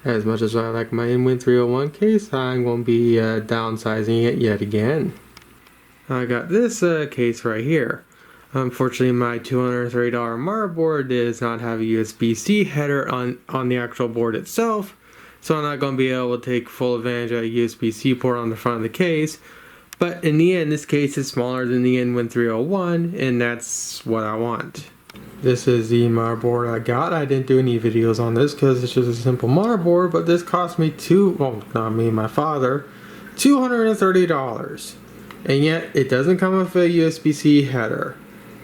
As much as I like my Inwin 301 case, I'm going to be downsizing it yet again. I got this case right here. Unfortunately, my $230 motherboard does not have a USB-C header on the actual board itself, so I'm not going to be able to take full advantage of a USB-C port on the front of the case. But in the end, this case is smaller than the Inwin 301, and that's what I want. This is the motherboard I got. I didn't do any videos on this because it's just a simple motherboard, but this cost me not me, my father, $230. And yet, it doesn't come with a USB-C header.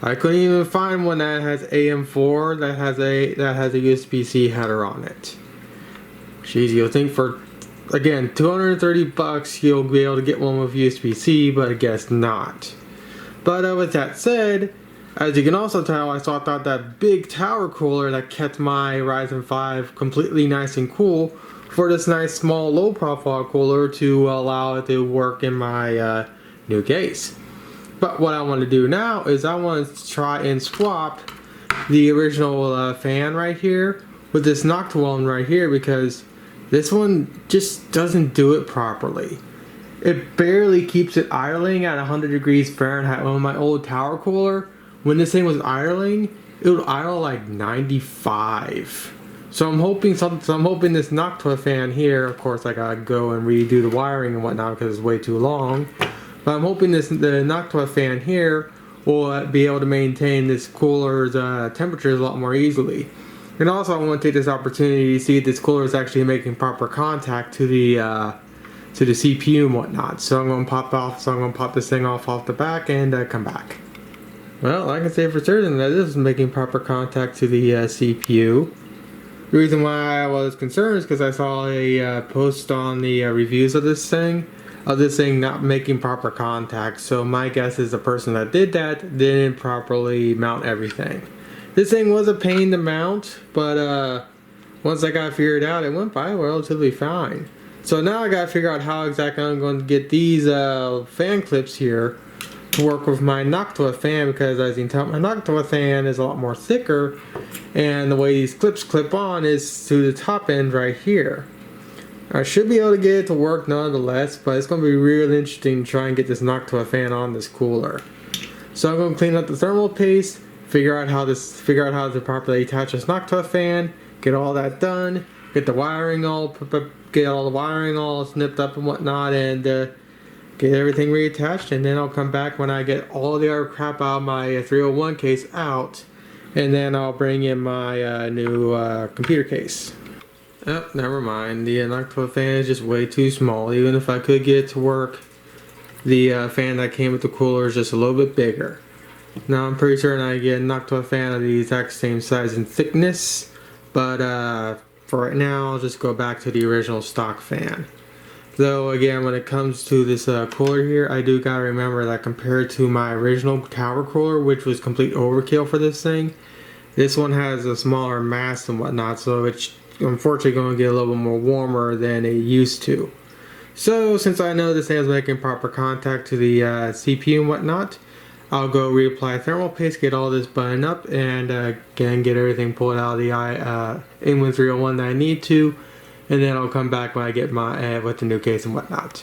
I couldn't even find one that has AM4 that has a USB-C header on it. Jeez, you'll think for, again, $230 you'll be able to get one with USB-C, but I guess not. But with that said, as you can also tell, I swapped out that big tower cooler that kept my Ryzen 5 completely nice and cool for this nice small low profile cooler to allow it to work in my new case. But what I want to do now is I want to try and swap the original fan right here with this Noctua one right here, because this one just doesn't do it properly. It barely keeps it idling at 100 degrees Fahrenheit. On my old tower cooler, when this thing was idling, it would idle like 95. So I'm hoping this Noctua fan here, of course I gotta go and redo the wiring and whatnot because it's way too long. But I'm hoping the Noctua fan here will be able to maintain this cooler's temperatures a lot more easily. And also I want to take this opportunity to see if this cooler is actually making proper contact to the CPU and whatnot. So I'm going to pop this thing off the back and come back. Well, I can say for certain that this is making proper contact to the CPU. The reason why I was concerned is because I saw a post on the reviews of this thing not making proper contact. So my guess is the person that did that didn't properly mount everything. This thing was a pain to mount, but once I got figured out, it went by relatively fine. So now I gotta figure out how exactly I'm going to get these fan clips here to work with my Noctua fan, because as you can tell, my Noctua fan is a lot more thicker, and the way these clips clip on is to the top end right here. I should be able to get it to work nonetheless, but it's going to be really interesting to try and get this Noctua fan on this cooler. So I'm going to clean up the thermal paste, figure out how to properly attach this Noctua fan, get all that done, get all the wiring all snipped up and whatnot, and get everything reattached, and then I'll come back when I get all the other crap out of my 301 case out, and then I'll bring in my new computer case. Oh, never mind. The Noctua fan is just way too small. Even if I could get it to work, the fan that came with the cooler is just a little bit bigger. Now I'm pretty certain I get a Noctua fan of the exact same size and thickness, but for right now I'll just go back to the original stock fan. Though again, when it comes to this cooler here, I do gotta remember that compared to my original tower cooler, which was complete overkill for this thing, this one has a smaller mass and whatnot, so it's unfortunately going to get a little bit more warmer than it used to. So since I know this thing is making proper contact to the CPU and whatnot, I'll go reapply thermal paste, get all this buttoned up, and again get everything pulled out of the Inwin 301 that I need to. And then I'll come back when I get my with the new case and whatnot.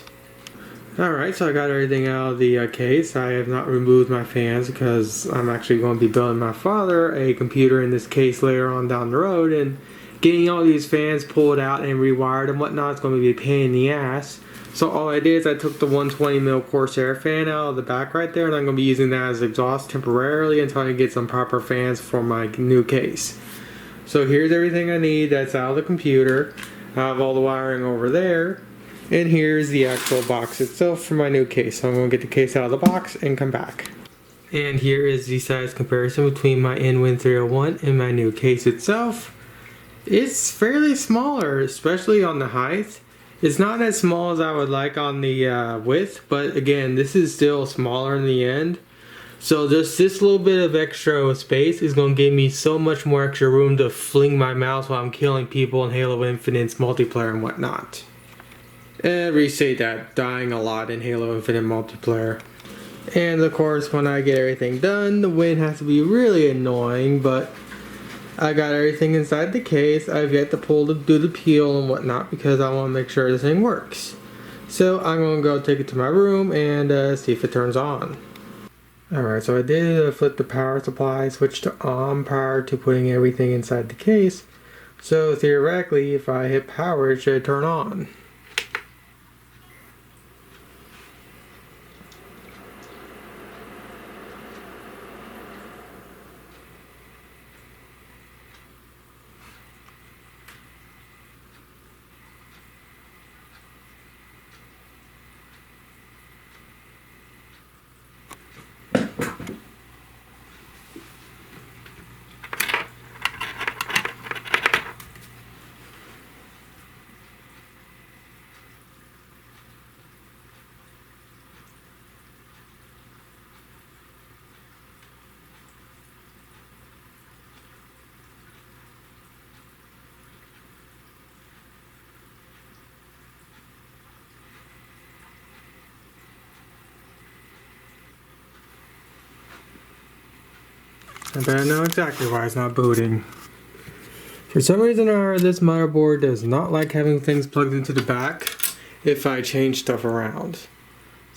Alright, so I got everything out of the case. I have not removed my fans because I'm actually going to be building my father a computer in this case later on down the road, and getting all these fans pulled out and rewired and whatnot is going to be a pain in the ass. So all I did is I took the 120mm Corsair fan out of the back right there, and I'm going to be using that as exhaust temporarily until I can get some proper fans for my new case. So here's everything I need that's out of the computer. I have all the wiring over there, and here's the actual box itself for my new case. So I'm going to get the case out of the box and come back. And here is the size comparison between my Inwin 301 and my new case itself. It's fairly smaller, especially on the height. It's not as small as I would like on the width, but again, this is still smaller in the end. So just this little bit of extra space is going to give me so much more extra room to fling my mouse while I'm killing people in Halo Infinite's multiplayer and whatnot. Restate that, dying a lot in Halo Infinite multiplayer. And of course, when I get everything done, the wind has to be really annoying, but I got everything inside the case. I've yet to do the peel and whatnot because I want to make sure this thing works. So I'm going to go take it to my room and see if it turns on. Alright, so I did flip the power supply, switch to on prior to putting everything inside the case. So theoretically, if I hit power, it should turn on. I bet I know exactly why it's not booting. For some reason or other, this motherboard does not like having things plugged into the back if I change stuff around.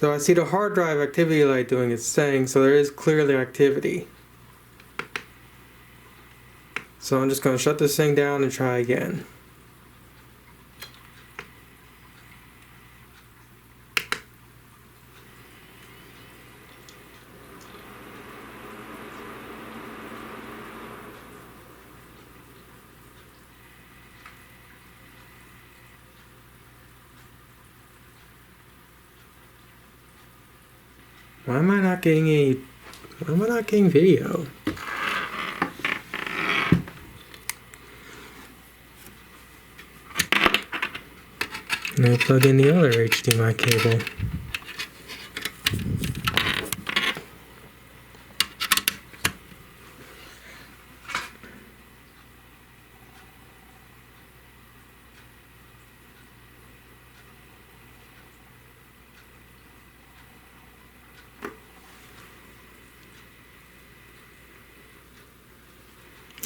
So I see the hard drive activity light doing its thing, so there is clearly activity. So I'm just going to shut this thing down and try again. Why am I not getting video? And I plug in the other HDMI cable.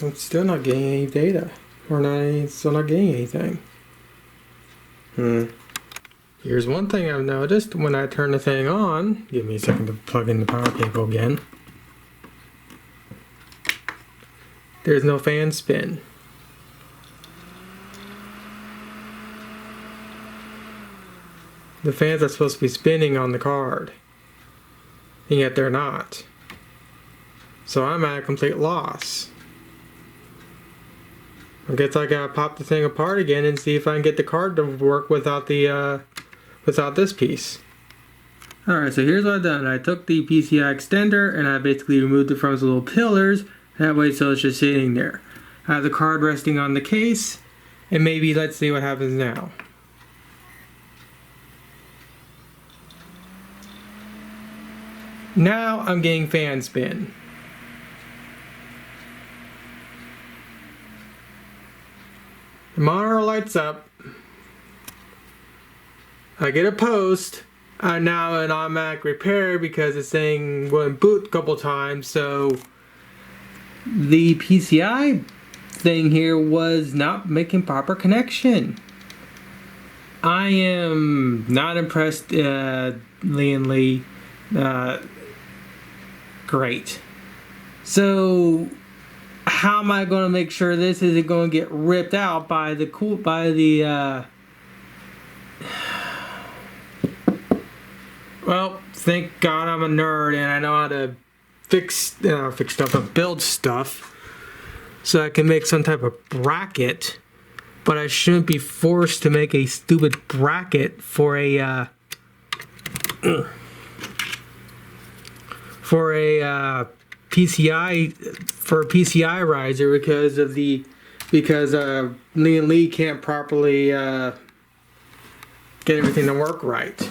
I'm still not getting any data. Still not getting anything. Here's one thing I've noticed when I turn the thing on. Give me a second to plug in the power cable again. There's no fan spin. The fans are supposed to be spinning on the card, and yet they're not. So I'm at a complete loss. I guess I gotta pop the thing apart again and see if I can get the card to work without this piece. Alright, so here's what I've done. I took the PCI extender and I basically removed it from its little pillars. That way, so it's just sitting there. I have the card resting on the case, and maybe let's see what happens now. Now I'm getting fan spin. The monitor lights up. I get a post. Now an automatic repair because this thing wouldn't boot a couple times. So the PCI thing here was not making proper connection. I am not impressed, Lian Li. Great. So how am I going to make sure this isn't going to get ripped out by well, thank God I'm a nerd and I know how to fix stuff and build stuff, so I can make some type of bracket. But I shouldn't be forced to make a stupid bracket for a PCI riser because Lian Li can't properly get everything to work right.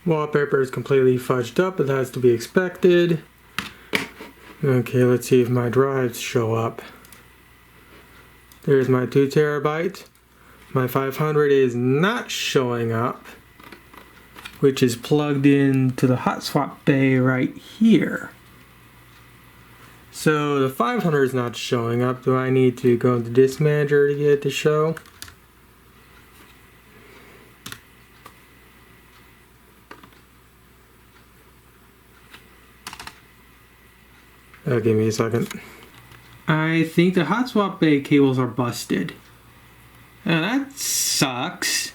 Wallpaper is completely fudged up, but that's to be expected. Okay, let's see if my drives show up. There's my 2 terabyte. My 500 is not showing up, which is plugged into the hot swap bay right here. So the 500 is not showing up. Do I need to go into Disk Manager to get it to show? Give me a second. I think the hot swap bay cables are busted. Now that sucks.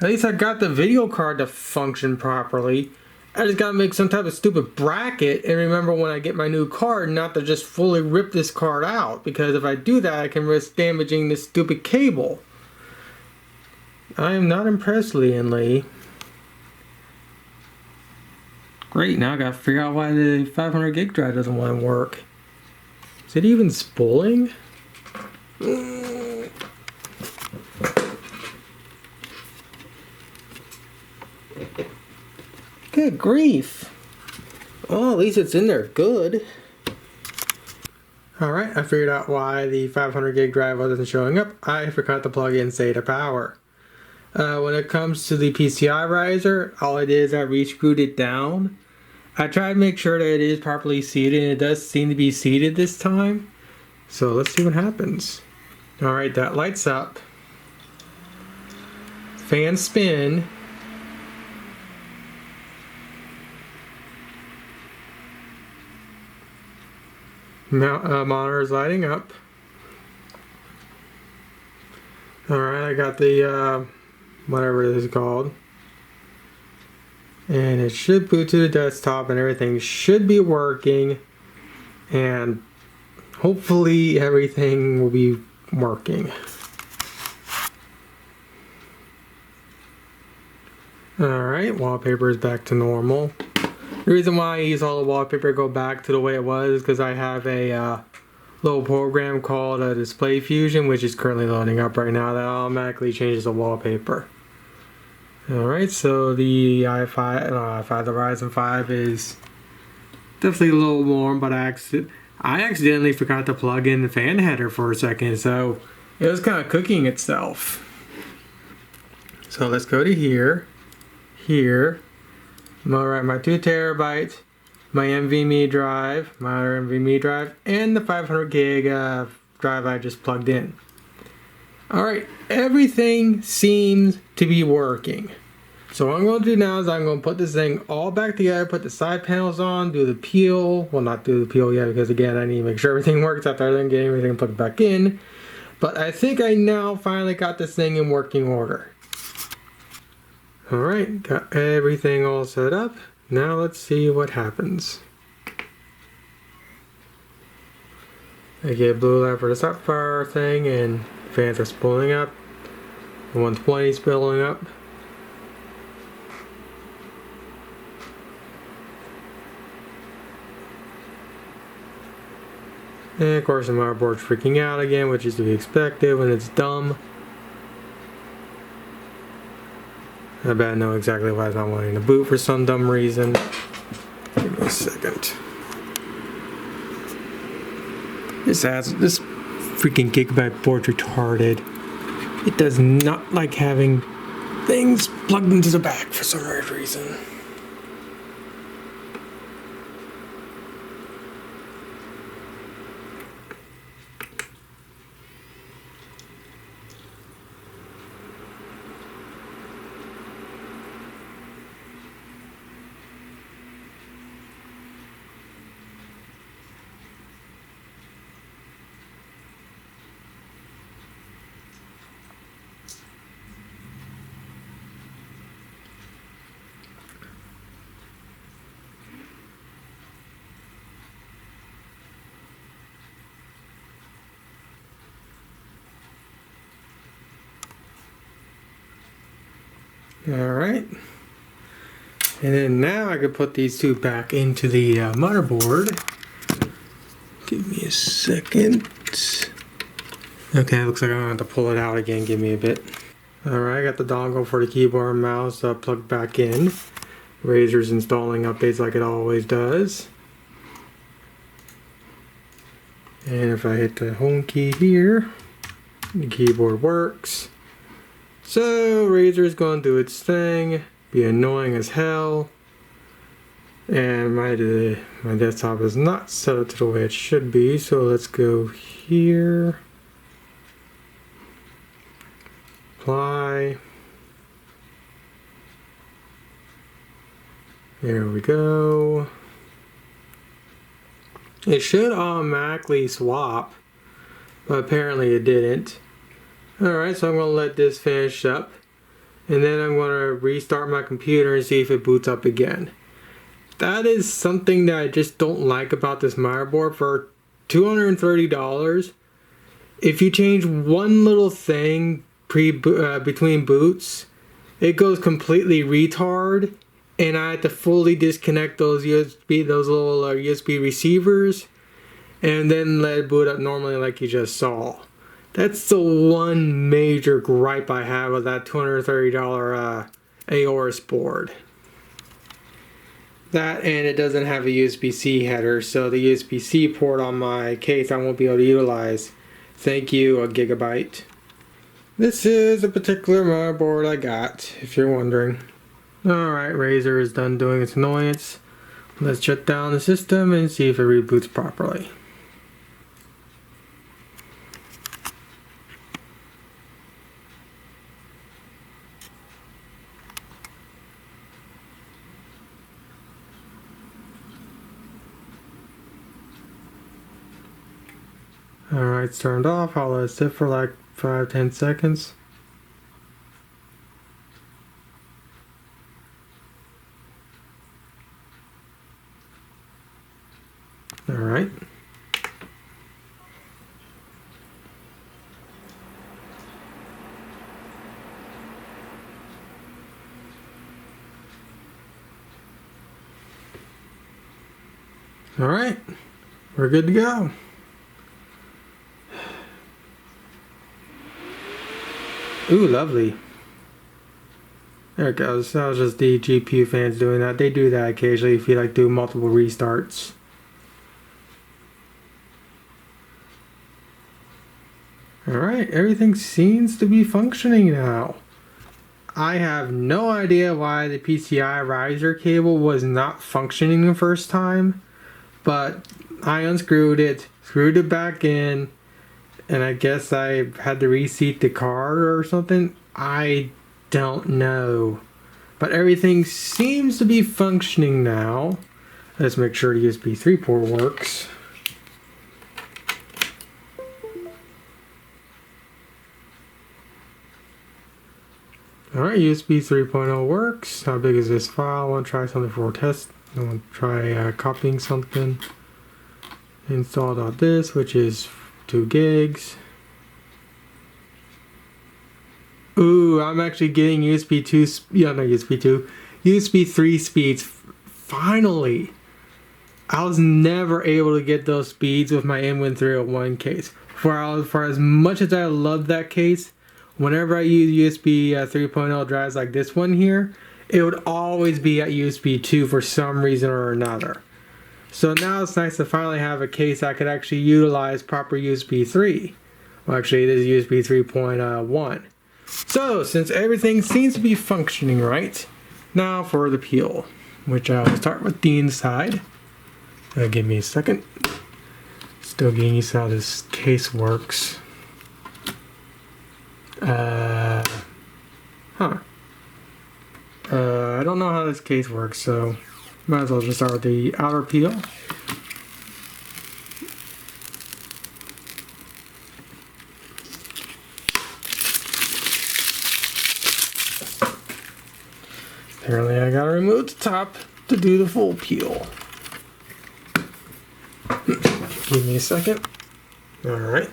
At least I got the video card to function properly. I just gotta make some type of stupid bracket and remember when I get my new card not to just fully rip this card out, because if I do that I can risk damaging this stupid cable. I am not impressed, Lian Li. Great, now I gotta figure out why the 500 gig drive doesn't want to work. Is it even spooling? Good grief. Well, at least it's in there good. Alright, I figured out why the 500 gig drive wasn't showing up. I forgot to plug in SATA power. When it comes to the PCI riser, all I did is I re-screwed it down. I tried to make sure that it is properly seated, and it does seem to be seated this time. So let's see what happens. Alright, that lights up. Fan spin. Monitor is lighting up. Alright, I got the whatever this is called. And it should boot to the desktop and everything should be working. And hopefully everything will be working. Alright, wallpaper is back to normal. The reason why I use all the wallpaper go back to the way it was is because I have a little program called Display Fusion, which is currently loading up right now, that automatically changes the wallpaper. Alright, so the the Ryzen 5 is definitely a little warm, but I accidentally forgot to plug in the fan header for a second, so it was kind of cooking itself. So let's go to here. Alright, my 2 terabyte, my NVMe drive, my other NVMe drive, and the 500 gig drive I just plugged in. Alright, everything seems to be working. So what I'm going to do now is I'm going to put this thing all back together, put the side panels on, do the peel. Well, not do the peel yet because again I need to make sure everything works after I then get everything plugged back in. But I think I now finally got this thing in working order. Alright, got everything all set up. Now let's see what happens. I get blue light for the stop fire thing, and fans are spooling up. The 120 is spooling up. And of course the motherboard's freaking out again, which is to be expected when it's dumb. I bet I know exactly why it's not wanting to boot for some dumb reason. Give me a second. This freaking Gigabyte board's retarded. It does not like having things plugged into the back for some weird reason. Alright, and then now I can put these two back into the motherboard. Give me a second. Okay, looks like I'm going to have to pull it out again. Give me a bit. Alright, I got the dongle for the keyboard and mouse plugged back in. Razer's installing updates like it always does. And if I hit the home key here, the keyboard works. So Razer's going to do its thing, be annoying as hell. And my desktop is not set up to the way it should be, so let's go here. Apply. There we go. It should automatically swap, but apparently it didn't. Alright, so I'm going to let this finish up, and then I'm going to restart my computer and see if it boots up again. That is something that I just don't like about this motherboard. For $230, if you change one little thing between boots, it goes completely retard, and I had to fully disconnect those little USB receivers, and then let it boot up normally like you just saw. That's the one major gripe I have with that $230 Aorus board. That, and it doesn't have a USB-C header, so the USB-C port on my case I won't be able to utilize. Thank you, a gigabyte. This is a particular motherboard I got, if you're wondering. Alright, Razer is done doing its annoyance. Let's shut down the system and see if it reboots properly. Alright, it's turned off. I'll let it sit for like 5-10 seconds. Alright. Alright, we're good to go. Ooh, lovely. There it goes. That was just the GPU fans doing that. They do that occasionally if you like do multiple restarts. Alright, everything seems to be functioning now. I have no idea why the PCI riser cable was not functioning the first time, but I unscrewed it, screwed it back in, and I guess I had to reseat the card or something. I don't know. But everything seems to be functioning now. Let's make sure the USB3 port works. Alright, USB 3.0 works. How big is this file? I want to try something for a test. I want to try copying something. Install.this, which is 2 gigs. Ooh, I'm actually getting USB 2, not USB 2, USB 3 speeds. Finally! I was never able to get those speeds with my MWin 301 case. For as much as I love that case, whenever I use USB 3.0 drives like this one here, it would always be at USB 2 for some reason or another. So now it's nice to finally have a case I could actually utilize proper USB 3. Well, actually, it is USB 3.1. So, since everything seems to be functioning right, now for the peel, which I'll start with the inside. Give me a second. Still getting used to how this case works. I don't know how this case works, so might as well just start with the outer peel. Apparently I gotta remove the top to do the full peel. Give me a second. Alright.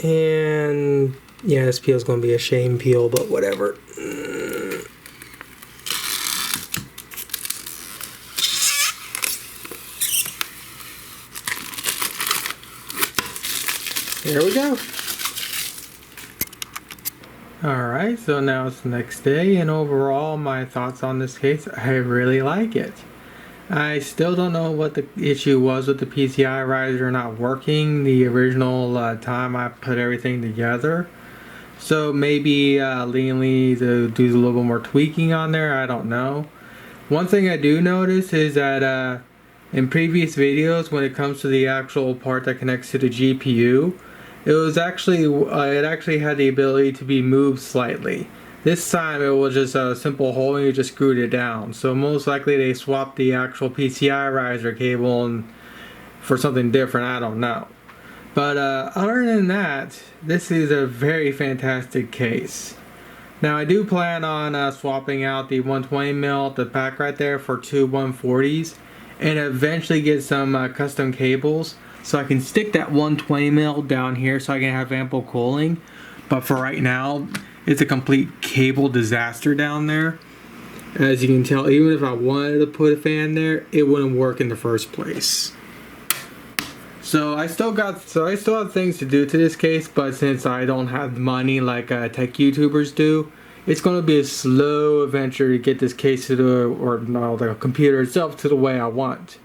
And yeah, this peel is going to be a shame peel, but whatever. There we go. Alright, so now it's the next day, and overall my thoughts on this case, I really like it. I still don't know what the issue was with the PCI riser not working the original time I put everything together. So maybe Lian Li to do a little bit more tweaking on there, I don't know. One thing I do notice is that in previous videos, when it comes to the actual part that connects to the GPU, it actually had the ability to be moved slightly. This time it was just a simple hole and you just screwed it down. So most likely they swapped the actual PCI riser cable for something different, I don't know. But other than that, this is a very fantastic case. Now I do plan on swapping out the 120mm at the back right there for two 140s and eventually get some custom cables so I can stick that 120mm down here so I can have ample cooling. But for right now, it's a complete cable disaster down there. As you can tell, even if I wanted to put a fan there, it wouldn't work in the first place. So I still have things to do to this case, but since I don't have money like tech YouTubers do, it's going to be a slow adventure to get this case to the computer itself to the way I want.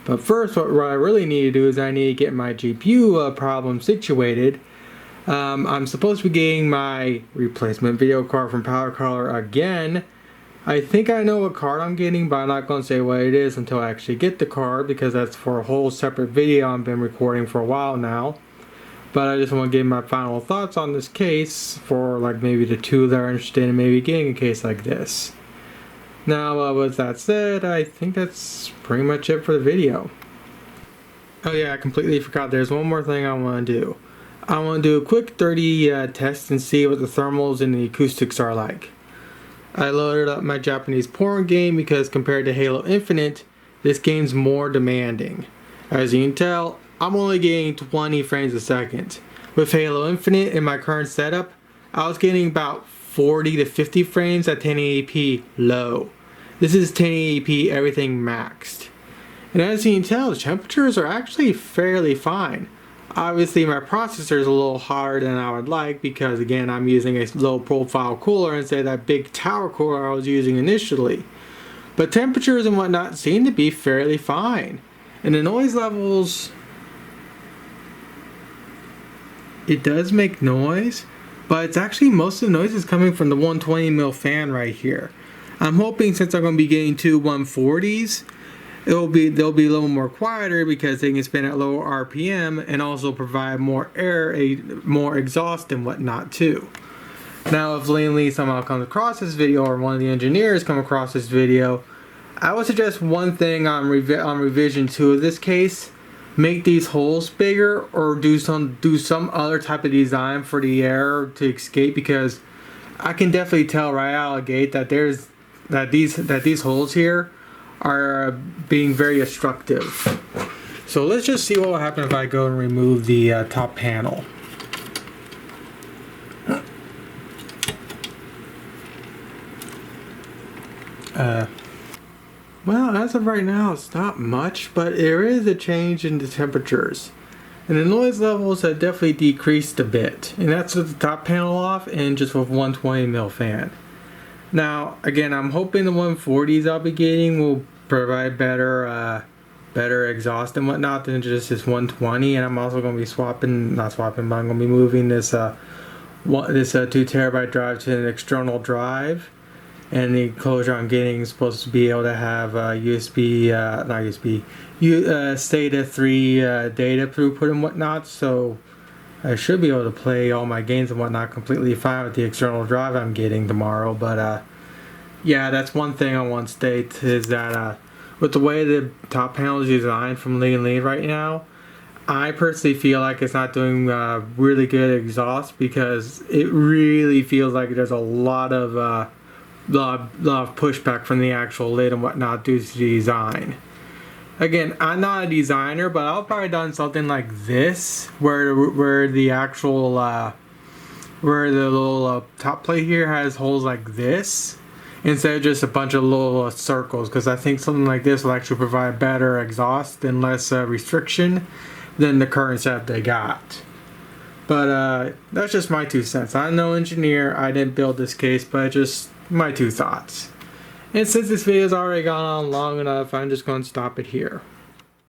But first, what I really need to do is I need to get my GPU problem situated. I'm supposed to be getting my replacement video card from PowerColor again. I think I know what card I'm getting, but I'm not going to say what it is until I actually get the card, because that's for a whole separate video I've been recording for a while now. But I just want to give my final thoughts on this case for like maybe the two that are interested in maybe getting a case like this. Now, with that said, I think that's pretty much it for the video. Oh yeah, I completely forgot. There's one more thing I want to do. I want to do a quick 30 test and see what the thermals and the acoustics are like. I loaded up my Japanese porn game because compared to Halo Infinite, this game's more demanding. As you can tell, I'm only getting 20 frames a second. With Halo Infinite in my current setup, I was getting about 40 to 50 frames at 1080p low. This is 1080p everything maxed. And as you can tell, the temperatures are actually fairly fine. Obviously my processor is a little hotter than I would like because again I'm using a low profile cooler instead of that big tower cooler I was using initially. But temperatures and whatnot seem to be fairly fine. And the noise levels, it does make noise, but it's actually most of the noise is coming from the 120mm fan right here. I'm hoping since I'm going to be getting two 140s, they'll be a little more quieter because they can spin at lower RPM and also provide more air, more exhaust and whatnot too. Now if Lian Li somehow comes across this video or one of the engineers come across this video, I would suggest one thing on revision 2 of this case. Make these holes bigger or do some other type of design for the air to escape, because I can definitely tell right out of the gate that these holes here are being very obstructive. So let's just see what will happen if I go and remove the top panel. Well, as of right now, it's not much, but there is a change in the temperatures. And the noise levels have definitely decreased a bit. And that's with the top panel off and just with 120mm fan. Now, again, I'm hoping the 140s I'll be getting will provide better exhaust and whatnot than just this 120. And I'm also going to be I'm going to be moving this 2 terabyte drive to an external drive. And the enclosure I'm getting is supposed to be able to have SATA 3 data throughput and whatnot. So I should be able to play all my games and whatnot completely fine with the external drive I'm getting tomorrow. But yeah, that's one thing I want to state is that with the way the top panel is designed from Lian Li right now, I personally feel like it's not doing really good exhaust, because it really feels like there's a lot of pushback from the actual lid and whatnot due to the design. Again, I'm not a designer, but I'll probably done something like this, where the actual where the little top plate here has holes like this instead of just a bunch of little circles, because I think something like this will actually provide better exhaust and less restriction than the current setup they got. But that's just my 2 cents. I'm no engineer. I didn't build this case, but just my 2 thoughts. And since this video has already gone on long enough, I'm just going to stop it here.